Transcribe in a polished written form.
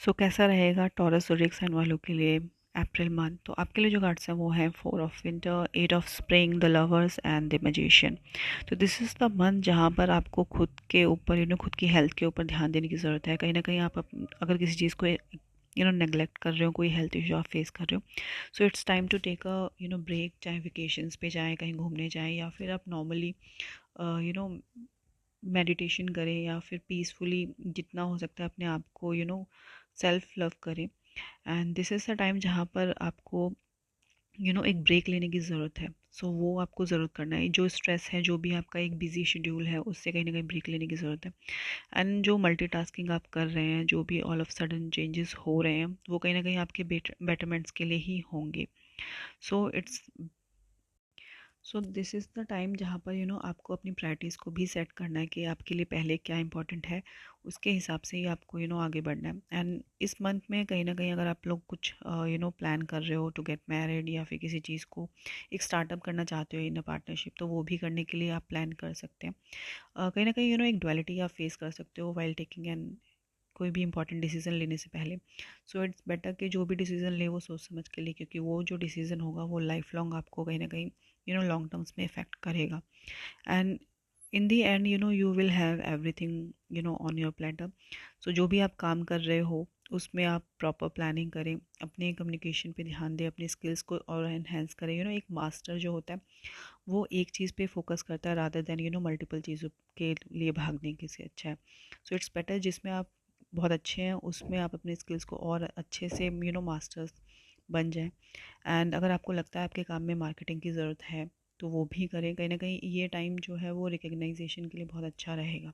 सो कैसा रहेगा taurus zodiac sign वालों के लिए अप्रैल मंथ? तो आपके लिए जो कार्ड्स हैं वो हैं 4 of winter, 8 of spring, the lovers and the magician. तो दिस इज़ द मंथ जहाँ पर आपको खुद के ऊपर खुद की हेल्थ के ऊपर ध्यान देने की ज़रूरत है। कहीं ना कहीं आप अगर किसी चीज़ को नेगलेक्ट कर रहे हो, कोई हेल्थ इशू आप फेस कर रहे हो, so it's time to take a break. चाहे वेकेशंस पे जाएं, कहीं घूमने जाएं, या फिर आप नॉर्मली यू नो मेडिटेशन करें, या फिर पीसफुली जितना हो सकता है अपने आप को सेल्फ लव करें। And this is the time जहाँ पर आपको एक ब्रेक लेने की ज़रूरत है। सो वो आपको ज़रूरत करना है। जो स्ट्रेस है, जो भी आपका एक बिजी शेड्यूल है, उससे कहीं ना कहीं ब्रेक लेने की ज़रूरत है। एंड जो मल्टीटास्किंग आप कर रहे हैं, जो भी ऑल ऑफ सडन चेंजेस हो रहे हैं, वो कहीं ना कहीं आपके बेटरमेंट्स के लिए ही होंगे। So this is the time जहाँ पर आपको अपनी प्रायोरिटीज़ को भी सेट करना है कि आपके लिए पहले क्या इंपॉर्टेंट है। उसके हिसाब से ही आपको आगे बढ़ना है। एंड इस मंथ में कहीं ना कहीं अगर आप लोग कुछ प्लान कर रहे हो टू गेट मैरिड, या फिर किसी चीज़ को एक स्टार्टअप करना चाहते हो इन अ पार्टनरशिप, तो वो भी करने के लिए आप प्लान कर सकते हैं। कहीं ना कहीं एक डुअलिटी आप फेस कर सकते हो वाइल टेकिंग एंड कोई भी इंपॉर्टेंट डिसीजन लेने से पहले। सो इट्स बेटर कि जो भी डिसीजन ले वो सोच समझ के ले, क्योंकि वो जो डिसीजन होगा वो लाइफ लॉन्ग आपको कहीं ना कहीं लॉन्ग टर्म्स में इफेक्ट करेगा। And in the end you will have everything on your platter. So जो भी आप काम कर रहे हो उसमें आप प्रॉपर प्लानिंग करें, अपने कम्युनिकेशन पे ध्यान दें, अपनी स्किल्स को और एनहेंस करें। एक मास्टर जो होता है वो एक चीज़ पे फोकस करता है रादर देन मल्टीपल चीज़ों के लिए भागने के से अच्छा है। सो इट्स बेटर जिसमें आप बहुत अच्छे हैं उसमें आप अपने स्किल्स को और अच्छे से मास्टर्स बन जाएं। एंड अगर आपको लगता है आपके काम में मार्केटिंग की ज़रूरत है, तो वो भी करें। कहीं ना कहीं ये टाइम जो है वो रिकग्नाइजेशन के लिए बहुत अच्छा रहेगा।